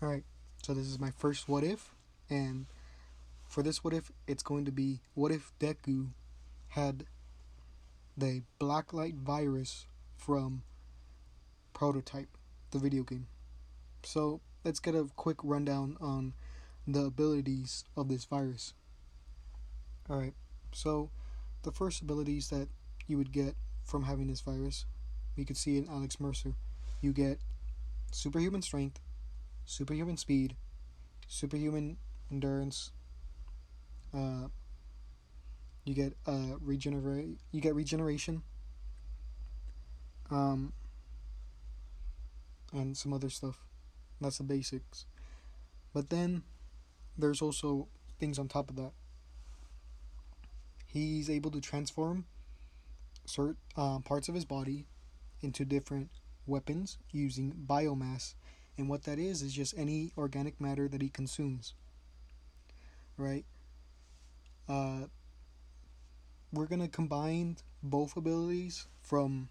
Alright, so this is my first what if, and for this what if, it's going to be what if Deku had the Blacklight virus from Prototype, the video game. So let's get a quick rundown on the abilities of this virus. Alright, so the first abilities that you would get from having this virus, we could see in Alex Mercer. You get superhuman strength, superhuman speed, superhuman endurance. Uh, you get regeneration, um, and some other stuff. That's the basics. But then there's also things on top of that. He's able to transform certain parts of his body into different weapons using biomass, and what that is just any organic matter that he consumes. Right? Uh, we're gonna combine both abilities from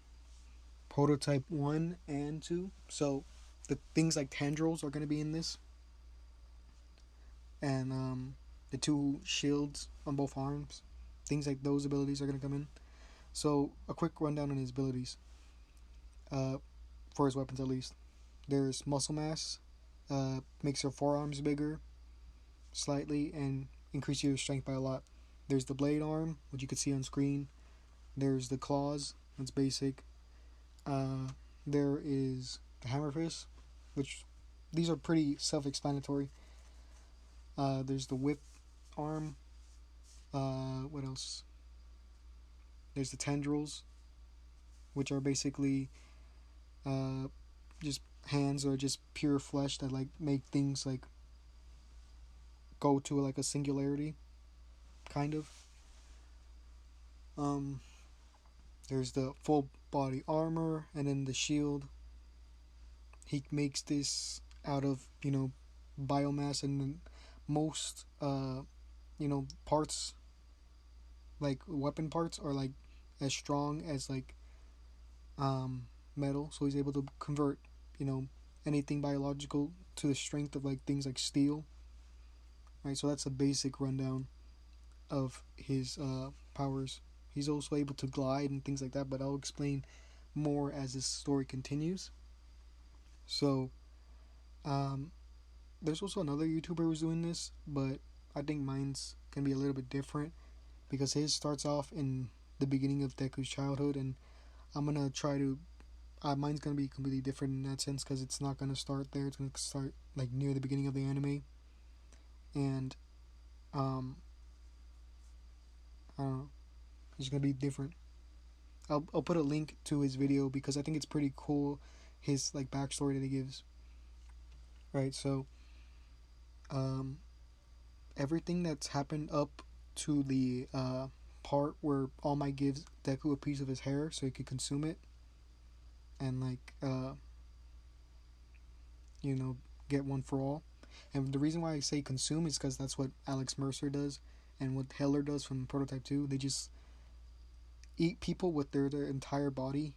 prototype 1 and 2. So the things like tendrils are gonna be in this, and the two shields on both arms. Things like those abilities are gonna come in. So a quick rundown on his abilities. For his weapons at least. There's muscle mass, makes your forearms bigger slightly and increase your strength by a lot. There's the blade arm, which you can see on screen. There's the claws, that's basic. Uh, there is the hammer fist, which these are pretty self-explanatory. There's the whip arm. What else? There's the tendrils, which are basically uh, just hands or just pure flesh that like make things like go to like a singularity, kind of. Um, there's the full body armor, and then the shield. He makes this out of biomass, and most parts like weapon parts are like as strong as like metal, so he's able to convert you know anything biological to the strength of like things like steel. Right, so that's a basic rundown of his powers. He's also able to glide and things like that, but I'll explain more as this story continues. So, um, there's also another YouTuber who's doing this, but I think mine's gonna be a little bit different because his starts off in the beginning of Deku's childhood, and I'm gonna try to. Mine's gonna be completely different in that sense because it's not gonna start there. It's gonna start like near the beginning of the anime, and um, I don't know. It's gonna be different. I'll put a link to his video because I think it's pretty cool. His like backstory that he gives. Right. So um, everything that's happened up to the part where All Might gives Deku a piece of his hair so he could consume it and like you know get one for all. And the reason why I say consume is because that's what Alex Mercer does and what Heller does from Prototype 2. They just eat people with their entire body.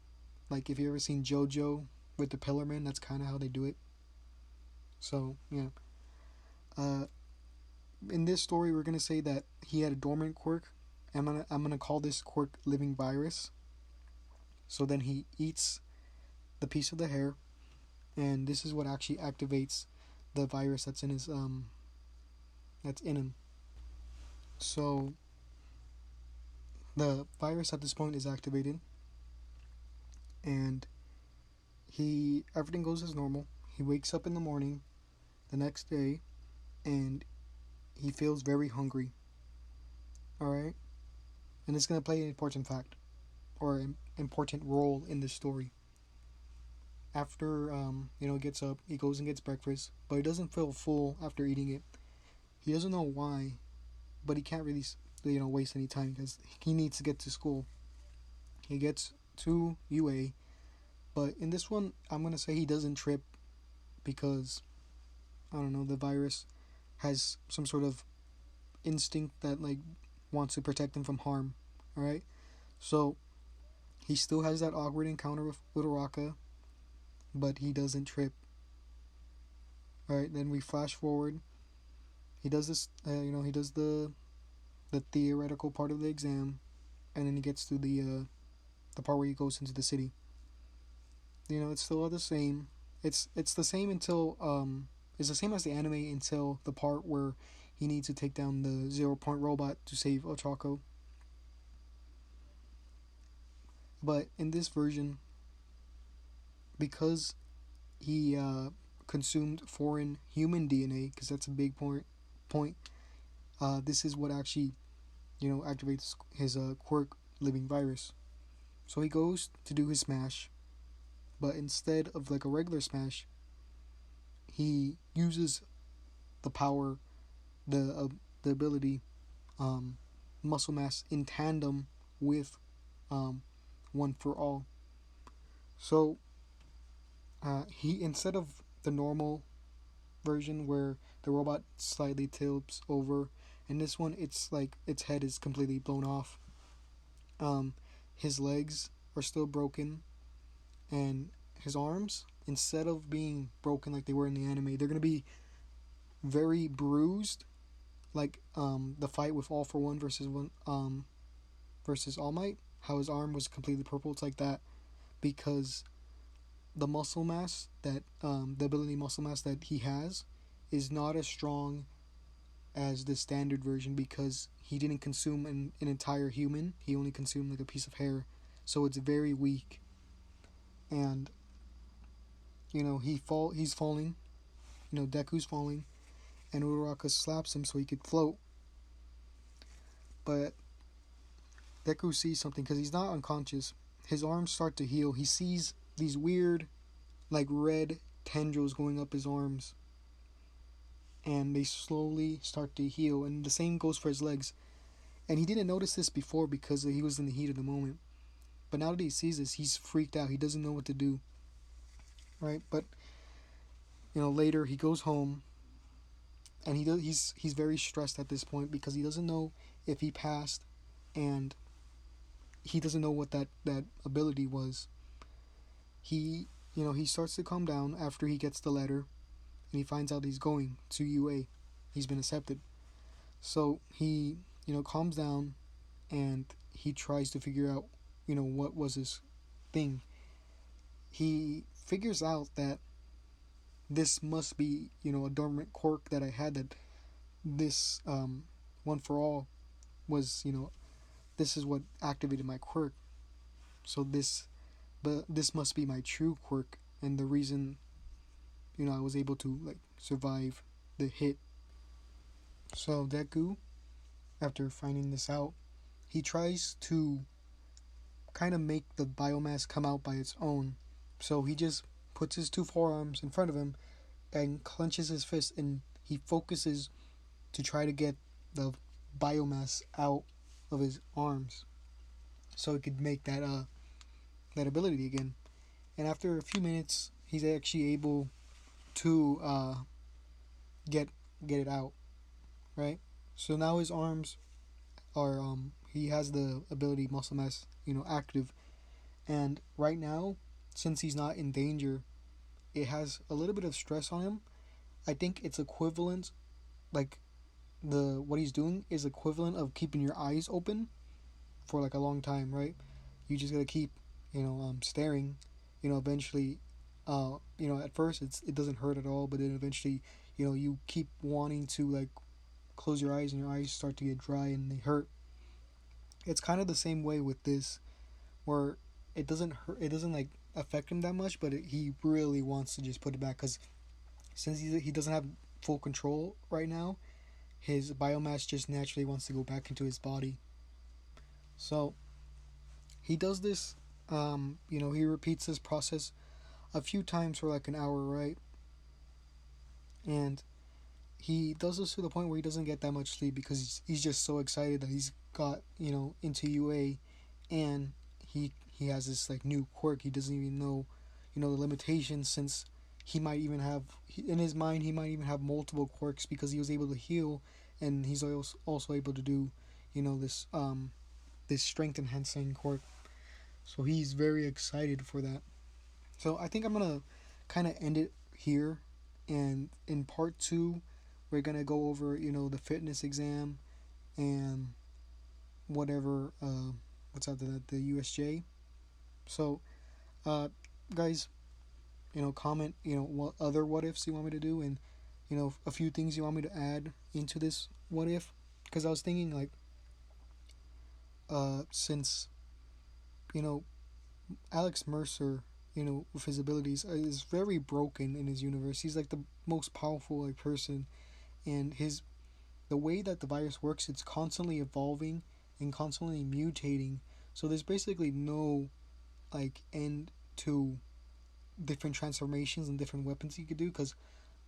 Like if you ever seen JoJo with the Pillar Man, that's kind of how they do it. So yeah, uh, in this story, we're gonna say that he had a dormant quirk. I'm gonna call this quirk Living Virus. So then he eats the piece of the hair, and this is what actually activates the virus that's in him. So the virus at this point is activated, and he everything goes as normal. He wakes up in the morning the next day, and he feels very hungry. All right, and it's gonna play an important fact or an important role in this story. After gets up, he goes and gets breakfast, but he doesn't feel full after eating it. He doesn't know why, but he can't really waste any time because he needs to get to school. He gets to UA, but in this one, I'm gonna say he doesn't trip because I don't know, the virus has some sort of instinct that like wants to protect him from harm. All right, so he still has that awkward encounter with Uraraka, but he doesn't trip. Right. Then we flash forward. He does this. He does the theoretical part of the exam, and then he gets to the part where he goes into the city. It's still all the same. It's the same until it's the same as the anime until the part where he needs to take down the 0 point robot to save Ochako. But in this version, because he consumed foreign human DNA, because that's a big point. This is what actually activates his quirk living virus. So he goes to do his smash, but instead of like a regular smash, he uses the power, the ability, um, muscle mass in tandem with um, one for all. So he instead of the normal version where the robot slightly tilts over, in this one it's like its head is completely blown off. Um, his legs are still broken, and his arms, instead of being broken like they were in the anime, they're gonna be very bruised, like the fight with All for One versus All Might. How his arm was completely purple. It's like that because the muscle mass that the ability muscle mass that he has is not as strong as the standard version because he didn't consume an entire human. He only consumed like a piece of hair, so it's very weak. And he's falling. Deku's falling, and Uraraka slaps him so he could float. But Deku sees something because he's not unconscious. His arms start to heal. He sees these weird, like red tendrils going up his arms, and they slowly start to heal. And the same goes for his legs. And he didn't notice this before because he was in the heat of the moment. But now that he sees this, he's freaked out. He doesn't know what to do. Right? But later he goes home, and he's very stressed at this point because he doesn't know if he passed, and he doesn't know what that ability was. He starts to calm down after he gets the letter, and he finds out he's going to UA. He's been accepted. So he calms down, and he tries to figure out what was his thing. He figures out that this must be a dormant quirk that I had, that this one for all was this is what activated my quirk. So this must be my true quirk, and the reason I was able to like survive the hit. So Deku, after finding this out, he tries to kind of make the biomass come out by its own. So he just puts his two forearms in front of him and clenches his fist, and he focuses to try to get the biomass out of his arms so he could make that ability again. And after a few minutes, he's actually able to get it out, right? So now his arms are he has the ability muscle mass active, and right now, since he's not in danger, it has a little bit of stress on him. I think it's equivalent, like the what he's doing is equivalent of keeping your eyes open for like a long time, right? You just gotta keep staring. Eventually, at first it doesn't hurt at all, but then eventually you keep wanting to like close your eyes, and your eyes start to get dry and they hurt. It's kind of the same way with this, where it doesn't hurt, it doesn't like affect him that much, but he really wants to just put it back because since he doesn't have full control right now, his biomass just naturally wants to go back into his body. So he does this. He repeats this process a few times for like an hour, right? And he does this to the point where he doesn't get that much sleep because he's just so excited that he's got into UA, and he has this like new quirk. He doesn't even know the limitations, since he might even have in his mind he might even have multiple quirks because he was able to heal, and he's also able to do this strength enhancing quirk. So he's very excited for that. So I think I'm gonna kind of end it here And in part 2, we're gonna go over, the fitness exam and whatever. What's after that? The USJ. So, uh, guys, comment, what other what ifs you want me to do, and a few things you want me to add into this what if, because I was thinking like, since you know Alex Mercer, with his abilities, is very broken in his universe. He's like the most powerful like person, and his the way that the virus works, it's constantly evolving and constantly mutating. So there's basically no like end to different transformations and different weapons he could do, because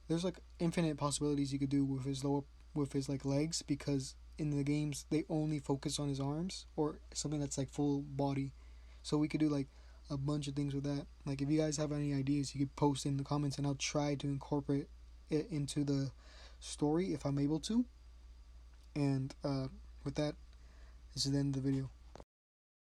there's like infinite possibilities you could do with his like legs, because in the games they only focus on his arms or something that's like full body. So we could do like a bunch of things with that. Like if you guys have any ideas, you could post in the comments and I'll try to incorporate it into the story if I'm able to. And with that, this is the end of the video.